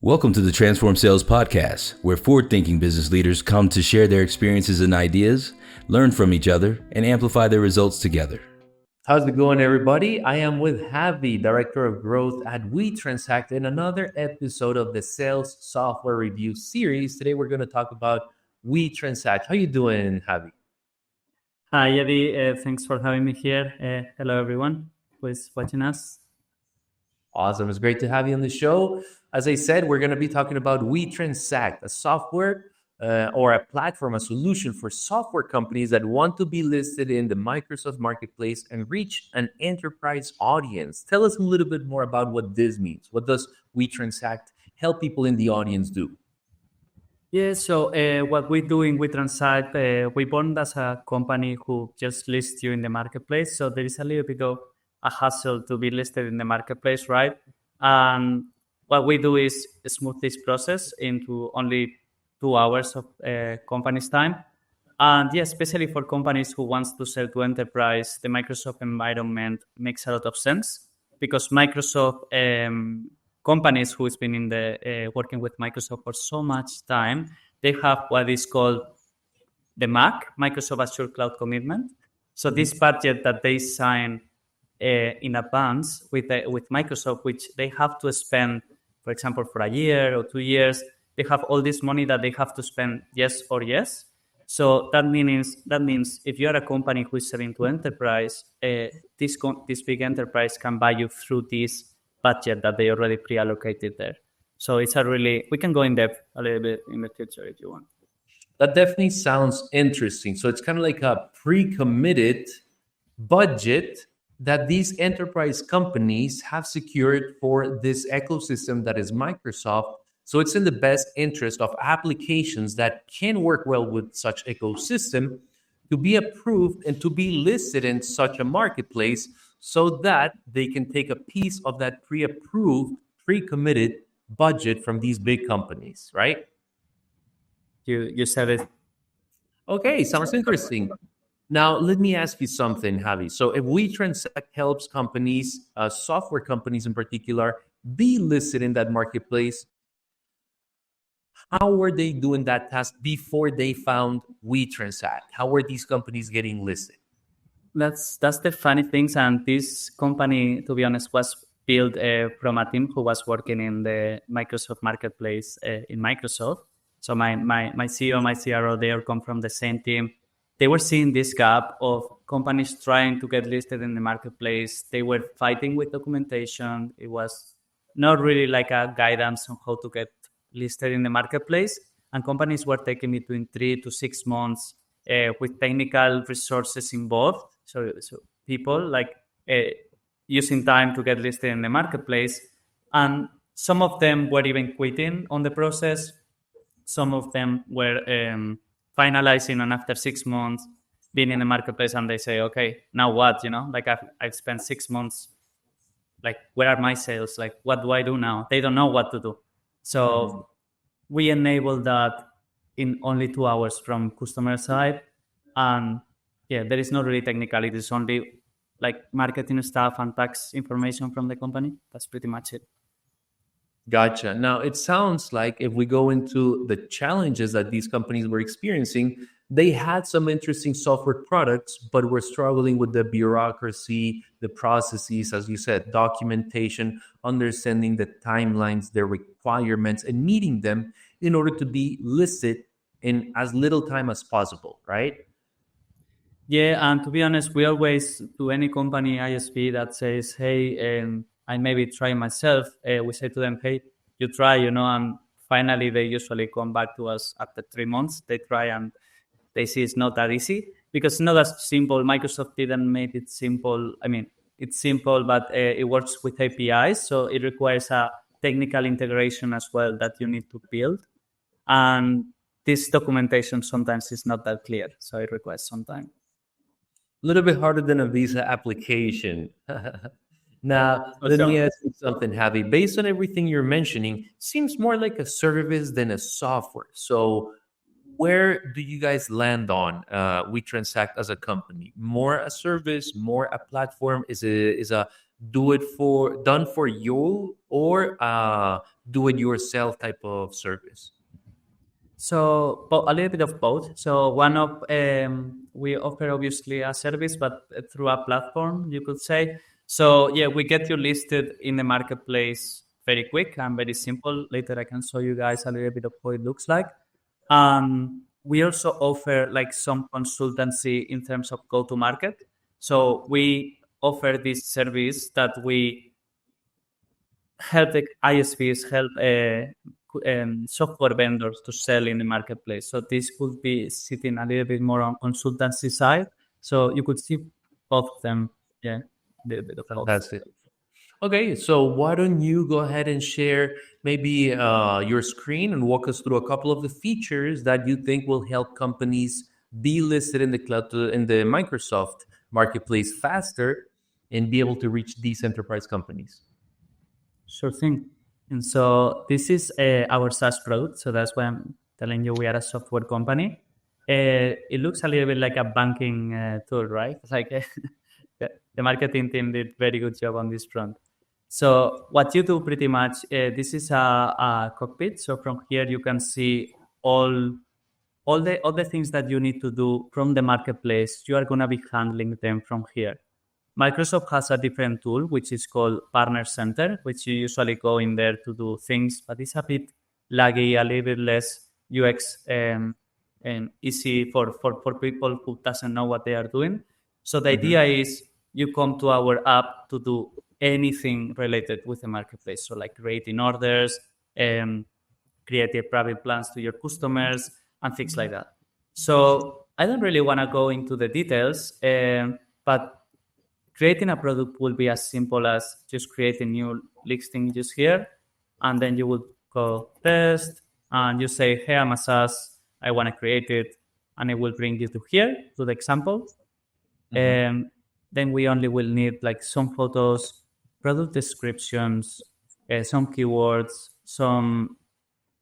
Welcome to the Transform Sales Podcast, where forward-thinking business leaders come to share their experiences and ideas, learn from each other, and amplify their results together. How's it going, everybody? I am with Javi, Director of Growth at WeTransact, in another episode of the Sales Software Review series. Today, we're going to talk about WeTransact. How you doing, Javi? Hi, Eddie. Thanks for having me here. Hello, everyone who is watching us. Awesome. It's great to have you on the show. As I said, we're going to be talking about WeTransact, a software or a platform, a solution for software companies that want to be listed in the Microsoft Marketplace and reach an enterprise audience. Tell us a little bit more about what this means. What does WeTransact help people in the audience do? Yeah, so what we do in WeTransact, we born as a company who just lists you in the marketplace. So there is a little bit of a hassle to be listed in the marketplace, right? And what we do is smooth this process into only 2 hours of company's time. And yeah, especially for companies who wants to sell to enterprise, the Microsoft environment makes a lot of sense because Microsoft companies who's been in the working with Microsoft for so much time, they have what is called the MAC, Microsoft Azure Cloud Commitment. So this budget that they sign in advance with Microsoft, which they have to spend, for example, for a year or 2 years, they have all this money that they have to spend yes or yes. So that means if you are a company who is selling to enterprise, this big enterprise can buy you through this budget that they already pre-allocated there. So it's we can go in depth a little bit in the future if you want. That definitely sounds interesting. So it's kind of like a pre-committed budget that these enterprise companies have secured for this ecosystem that is Microsoft. So it's in the best interest of applications that can work well with such ecosystem to be approved and to be listed in such a marketplace so that they can take a piece of that pre-approved, pre-committed budget from these big companies, right? You said it. Okay, sounds interesting. Now, let me ask you something, Javi. So if WeTransact helps companies, software companies in particular, be listed in that marketplace, how were they doing that task before they found WeTransact? How were these companies getting listed? That's the funny things. And this company, to be honest, was built from a team who was working in the Microsoft Marketplace in Microsoft. So my CEO, my CRO, they all come from the same team. They were seeing this gap of companies trying to get listed in the marketplace. They were fighting with documentation. It was not really like a guidance on how to get listed in the marketplace. And companies were taking between 3 to 6 months with technical resources involved. So people using time to get listed in the marketplace. And some of them were even quitting on the process. Some of them were finalizing, and after 6 months being in the marketplace, and they say, okay, now what? I've spent 6 months. Like, where are my sales? Like, what do I do now? They don't know what to do. So we enable that in only 2 hours from customer side. And yeah, there is not really technicality. It's only like marketing stuff and tax information from the company. That's pretty much it. Gotcha. Now, it sounds like if we go into the challenges that these companies were experiencing, they had some interesting software products, but were struggling with the bureaucracy, the processes, as you said, documentation, understanding the timelines, their requirements, and meeting them in order to be listed in as little time as possible, right? Yeah, and to be honest, we always, to any company ISV that says, hey, I maybe try myself, we say to them, hey, you try, and finally they usually come back to us after 3 months. They try and they see it's not that easy because it's not as simple. Microsoft didn't make it simple. I mean, it's simple, but it works with APIs. So it requires a technical integration as well that you need to build. And this documentation sometimes is not that clear. So it requires some time. A little bit harder than a Visa application. Now, let me ask you something, Javi. Based on everything you're mentioning, seems more like a service than a software. So where do you guys land on WeTransact as a company? More a service, more a platform? Is a done for you, or do it yourself type of service? So a little bit of both. So we offer obviously a service, but through a platform, you could say. So yeah, we get you listed in the marketplace very quick and very simple. Later, I can show you guys a little bit of how it looks like. We also offer like some consultancy in terms of go to market. So we offer this service that we help the ISVs, help software vendors to sell in the marketplace. So this could be sitting a little bit more on consultancy side. So you could see both of them. Yeah, a little bit of both. That's it. Okay, so why don't you go ahead and share maybe your screen and walk us through a couple of the features that you think will help companies be listed in the Microsoft marketplace faster and be able to reach these enterprise companies? Sure thing. And so this is our SaaS product. So that's why I'm telling you we are a software company. It looks a little bit like a banking tool, right? It's like the marketing team did very good job on this front. So what you do pretty much, this is a cockpit. So from here you can see all the things that you need to do from the marketplace. You are going to be handling them from here. Microsoft has a different tool, which is called Partner Center, which you usually go in there to do things, but it's a bit laggy, a little bit less UX and easy for people who doesn't know what they are doing. So the idea is you come to our app to do anything related with the marketplace. So like creating orders, creating private plans to your customers and things like that. So I don't really want to go into the details, but creating a product will be as simple as just creating new listing just here. And then you will go test and you say, hey, I'm a SaaS, I want to create it. And it will bring you to here, to the example. And then we only will need like some photos, product descriptions, some keywords, some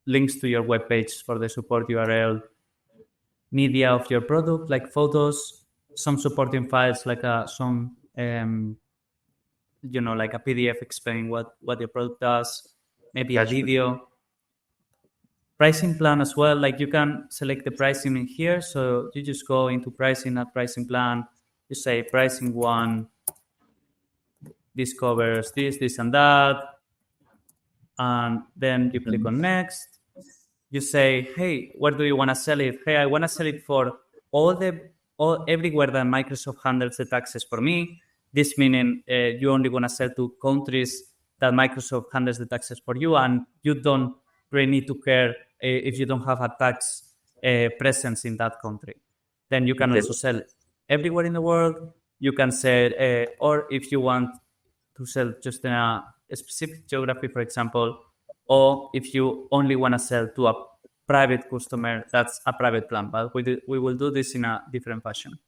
links to your webpage for the support URL, media of your product, like photos, some supporting files, like some, like a PDF explaining what your product does, maybe a video. Pricing plan as well, like you can select the pricing in here. So you just go into pricing, at pricing plan, you say pricing 1, this covers this and that. And then you click on next. You say, hey, where do you want to sell it? Hey, I want to sell it for everywhere that Microsoft handles the taxes for me. This meaning you only want to sell to countries that Microsoft handles the taxes for you, and you don't really need to care if you don't have a tax presence in that country. Then you can also sell everywhere in the world. You can sell, or if you want to sell just in a specific geography, for example, or if you only want to sell to a private customer, that's a private plan. But we will do this in a different fashion.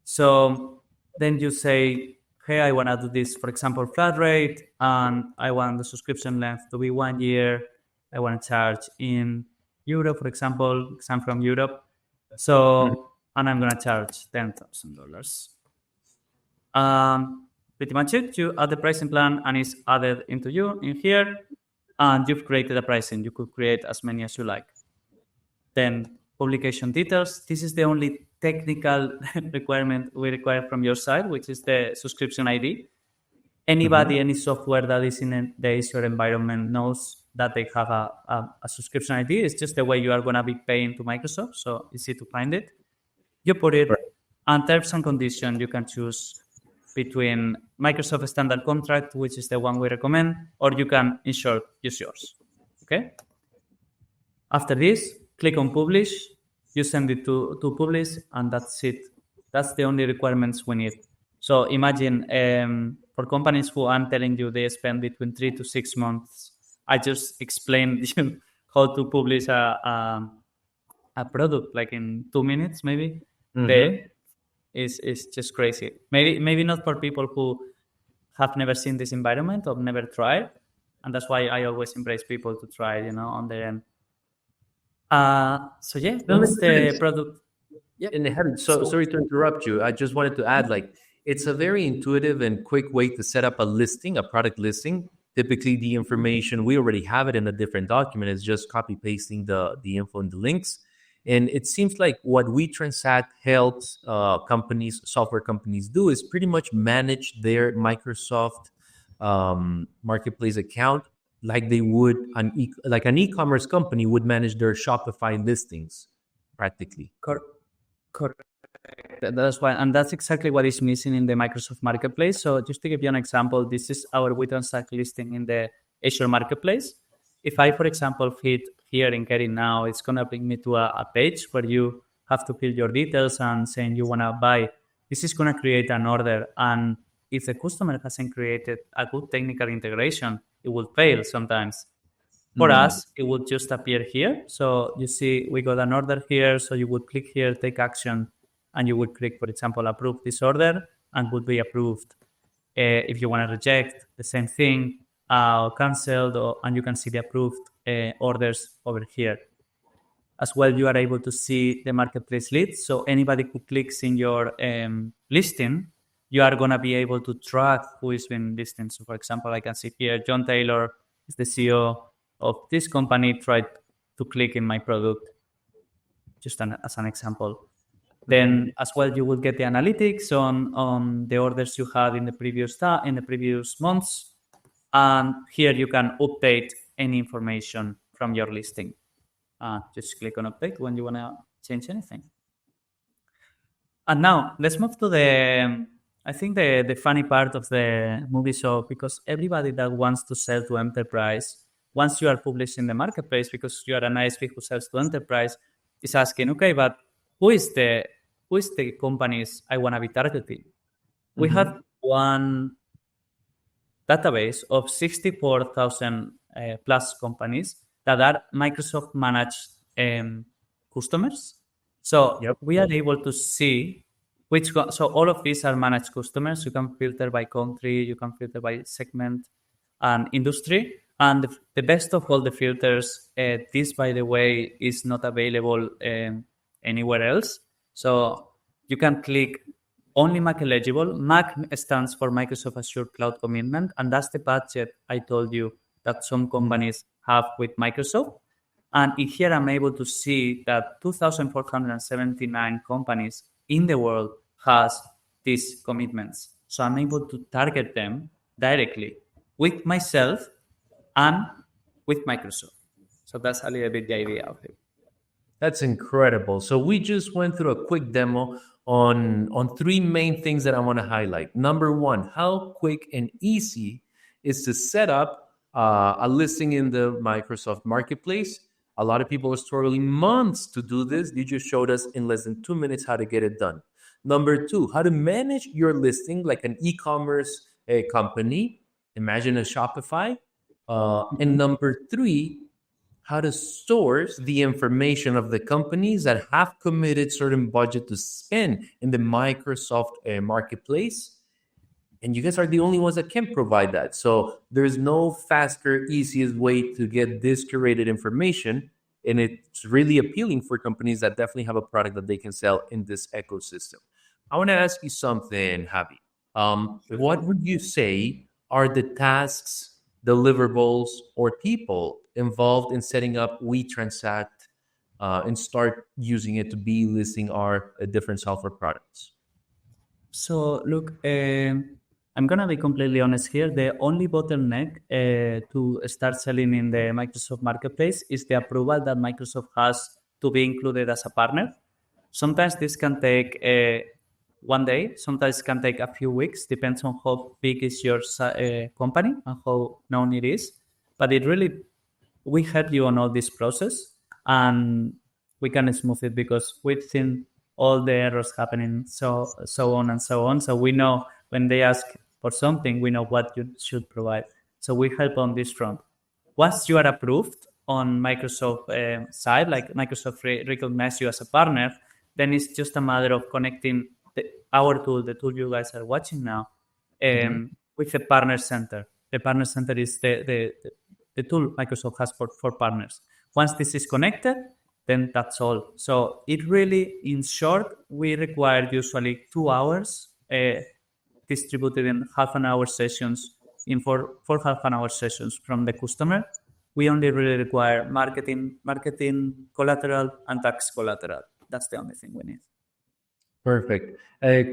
So then you say, hey, I want to do this, for example, flat rate, and I want the subscription length to be 1 year. I want to charge in Euro, for example, because I'm from Europe. So, and I'm going to charge $10,000. Pretty much it. You add the pricing plan and it's added into you in here, and you've created a pricing. You could create as many as you like. Then publication details. This is the only technical requirement we require from your side, which is the subscription ID. Anybody, any software that is in the Azure environment knows that they have a subscription ID. It's just the way you are going to be paying to Microsoft, so easy to find it. You put it, and terms and conditions, you can choose between Microsoft standard contract, which is the one we recommend, or you can, in short, use yours. Okay? After this, click on publish. You send it to publish, and that's it. That's the only requirements we need. So imagine for companies who I'm telling you they spend between 3 to 6 months, I just explained how to publish a product like in 2 minutes, maybe. It's just crazy. Maybe not for people who have never seen this environment or never tried, and that's why I always embrace people to try, on their end. So yeah, that's the product. Yeah. And sorry to interrupt you. I just wanted to add, it's a very intuitive and quick way to set up a listing, a product listing. Typically, the information, we already have it in a different document. It's just copy pasting the info and the links. And it seems like what WeTransact helps companies, software companies do is pretty much manage their Microsoft Marketplace account like they would like an e-commerce company would manage their Shopify listings, practically. Correct. That's why, and that's exactly what is missing in the Microsoft Marketplace. So just to give you an example, this is our WeTransact listing in the Azure Marketplace. If I, for example, hit here in Get It Now, it's going to bring me to a page where you have to fill your details and saying you want to buy. This is going to create an order. And if the customer hasn't created a good technical integration, it will fail sometimes. For us, it would just appear here. So you see, we got an order here. So you would click here, take action, and you would click, for example, approve this order and would be approved. If you want to reject, the same thing, canceled, and you can see the approved orders over here. As well, you are able to see the marketplace leads. So anybody who clicks in your listing, you are going to be able to track who is been listing. So for example, I can see here, John Taylor is the CEO of this company, tried to click in my product, just as an example. Then as well, you will get the analytics on the orders you had in the previous months. And here you can update any information from your listing. Just click on update when you want to change anything. And now let's move to the funny part of the movie. So because everybody that wants to sell to enterprise, once you are published in the marketplace, because you are an ISV who sells to enterprise, is asking, okay, but who is the companies I want to be targeting? We have one database of 64,000 plus companies that are Microsoft managed customers. So we are able to see so all of these are managed customers. You can filter by country, you can filter by segment and industry. And the best of all the filters, this, by the way, is not available anywhere else. So you can click only Mac eligible. Mac stands for Microsoft Azure Cloud Commitment, and that's the budget I told you that some companies have with Microsoft. And here I'm able to see that 2,479 companies in the world has these commitments. So I'm able to target them directly with myself and with Microsoft. So that's a little bit the idea of it. That's incredible. So we just went through a quick demo on three main things that I want to highlight. Number one, how quick and easy is to set up a listing in the Microsoft Marketplace. A lot of people are struggling months to do this. You just showed us in less than 2 minutes how to get it done. Number two, how to manage your listing like an e-commerce company. Imagine a Shopify. And number three, how to source the information of the companies that have committed certain budget to spend in the Microsoft Marketplace. And you guys are the only ones that can provide that. So there's no faster, easiest way to get this curated information. And it's really appealing for companies that definitely have a product that they can sell in this ecosystem. I want to ask you something, Javi. What would you say are the tasks, deliverables, or people involved in setting up WeTransact and start using it to be listing our different software products? So look, I'm going to be completely honest here. The only bottleneck to start selling in the Microsoft Marketplace is the approval that Microsoft has to be included as a partner. Sometimes this can take one day. Sometimes it can take a few weeks. Depends on how big is your company and how known it is. But we help you on all this process, and we can smooth it because we've seen all the errors happening, so on and so on. So we know when they ask for something, we know what you should provide. So we help on this front. Once you are approved on Microsoft side, like Microsoft recognize you as a partner, then it's just a matter of connecting our tool, the tool you guys are watching now, with the Partner Center. The Partner Center is the tool Microsoft has for partners. Once this is connected, then that's all. So it really, in short, we require usually 2 hours distributed in half an hour sessions, in four half an hour sessions from the customer. We only really require marketing collateral and tax collateral. That's the only thing we need. Perfect.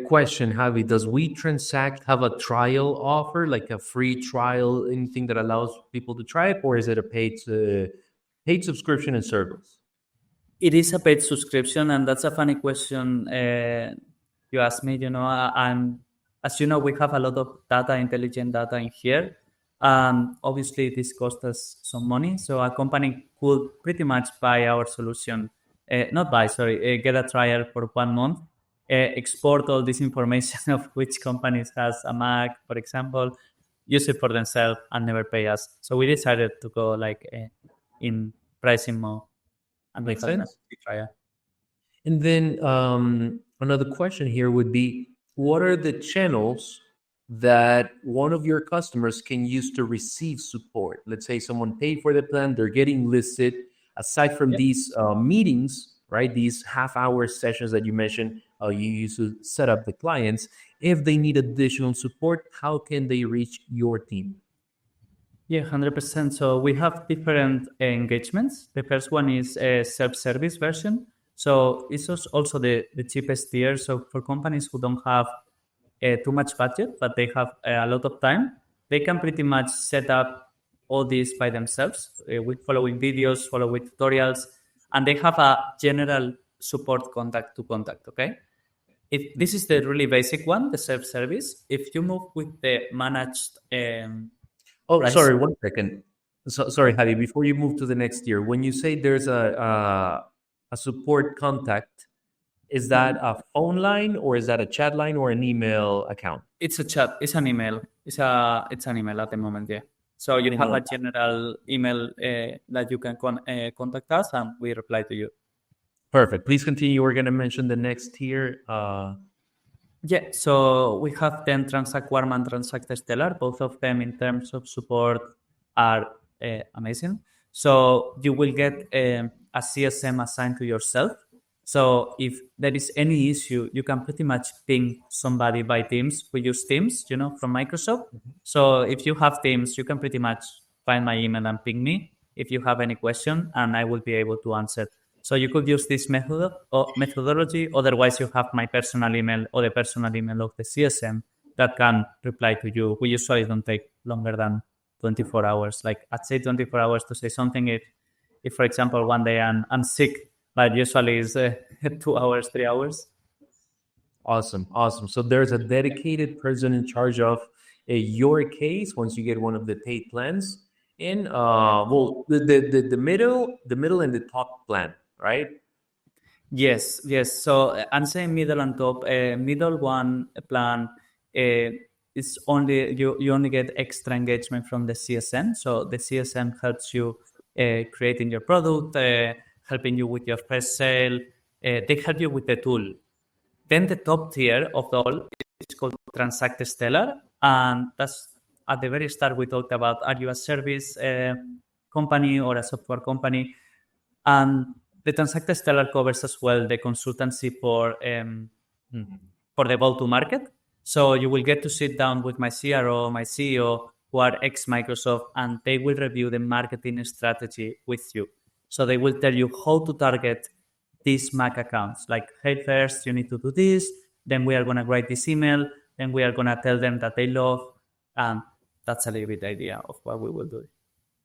Question, Javi, does WeTransact have a trial offer, like a free trial, anything that allows people to try it, or is it a paid subscription and service? It is a paid subscription, and that's a funny question you asked me. As you know, we have a lot of data, intelligent data in here. Obviously, this costs us some money. So a company could pretty much buy our solution, get a trial for 1 month, export all this information of which companies has a Mac, for example, use it for themselves and never pay us. So we decided to go in pricing mode. And makes sense. And then another question here would be, what are the channels that one of your customers can use to receive support? Let's say someone paid for the plan, they're getting listed. Aside from these meetings, right, these half-hour sessions that you mentioned, you use to set up the clients. If they need additional support, how can they reach your team? Yeah, 100%. So we have different engagements. The first one is a self-service version. So it's also the cheapest tier. So for companies who don't have too much budget, but they have a lot of time, they can pretty much set up all this by themselves with following videos, follow with tutorials, and they have a general support contact to contact, okay? If this is the really basic one, the self-service. If you move with the managed... sorry, 1 second. Sorry, Javi, before you move to the next tier, when you say there's a support contact, is that a phone line or is that a chat line or an email account? It's a chat. It's an email. It's an email at the moment, yeah. So you have a general email that you can contact us and we reply to you. Perfect. Please continue. We're going to mention the next tier. Yeah, so we have then Transact Warm and Transact Stellar. Both of them in terms of support are amazing. So you will get a CSM assigned to yourself. So if there is any issue, you can pretty much ping somebody by Teams. We use Teams, from Microsoft. So if you have Teams, you can pretty much find my email and ping me if you have any question, and I will be able to answer. So you could use this methodology. Otherwise, you have my personal email or the personal email of the CSM that can reply to you. We usually don't take longer than 24 hours. Like I'd say 24 hours to say something. If for example, one day I'm sick, but usually it's 2 hours, 3 hours. Awesome. So there's a dedicated person in charge of your case once you get one of the paid plans. In the middle and the top plan, right? Yes. So I'm saying middle and top. Middle one plan is only you only get extra engagement from the CSM. So the CSM helps you creating your product, helping you with your first sale. They help you with the tool. Then the top tier of the all is called Transact Stellar, and that's at the very start we talked about, are you a service company or a software company? And the Transact Stellar covers as well the consultancy for the go-to-market. So you will get to sit down with my CRO, my CEO, who are ex-Microsoft, and they will review the marketing strategy with you. So they will tell you how to target these Mac accounts. Like, hey, first you need to do this, then we are going to write this email, then we are going to tell them that they love, and that's a little bit the idea of what we will do.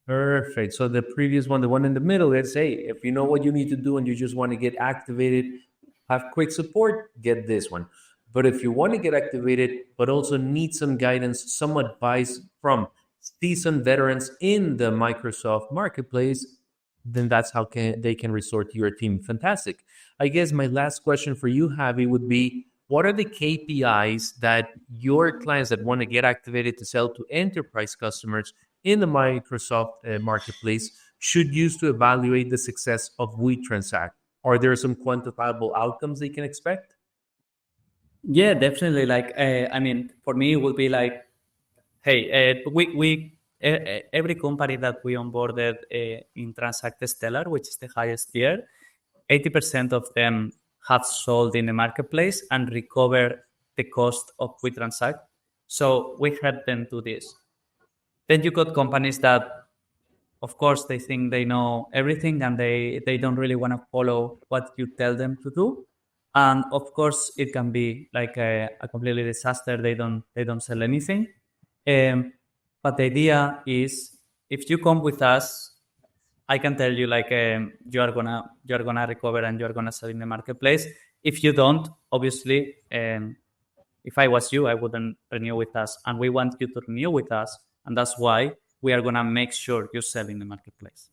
Perfect. So the previous one, the one in the middle, let's say, if you know what you need to do and you just want to get activated, have quick support, get this one. But if you want to get activated, but also need some guidance, some advice from seasoned veterans in the Microsoft marketplace, then that's how they can resort to your team. Fantastic. I guess my last question for you, Javi, would be, what are the KPIs that your clients that want to get activated to sell to enterprise customers in the Microsoft marketplace should use to evaluate the success of WeTransact? Are there some quantifiable outcomes they can expect? Yeah, definitely. For me, it would be like, hey, every company that we onboarded in Transact Stellar, which is the highest tier, 80% of them have sold in the marketplace and recover the cost of WeTransact. So we help them do this. Then you got companies that, of course, they think they know everything and they don't really want to follow what you tell them to do. And of course, it can be like a completely disaster. They don't sell anything. But the idea is, if you come with us, I can tell you like you are gonna recover and you are gonna sell in the marketplace. If you don't, obviously, if I was you, I wouldn't renew with us, and we want you to renew with us, and that's why we are gonna make sure you sell in the marketplace.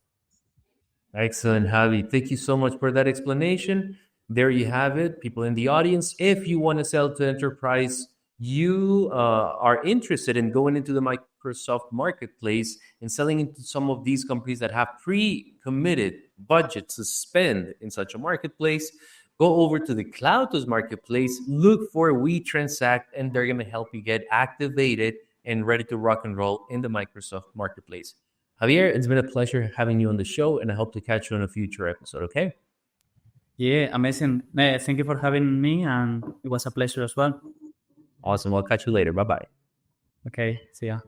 Excellent, Javi. Thank you so much for that explanation. There you have it, people in the audience. If you want to sell to enterprise, you are interested in going into the Microsoft marketplace and selling into some of these companies that have pre-committed budgets to spend in such a marketplace, go over to the CloudTask marketplace, look for WeTransact, and they're going to help you get activated and ready to rock and roll in the Microsoft marketplace. Javier, it's been a pleasure having you on the show, and I hope to catch you on a future episode, okay? Yeah, amazing. Thank you for having me, and it was a pleasure as well. Awesome. I'll catch you later. Bye-bye. Okay, see ya.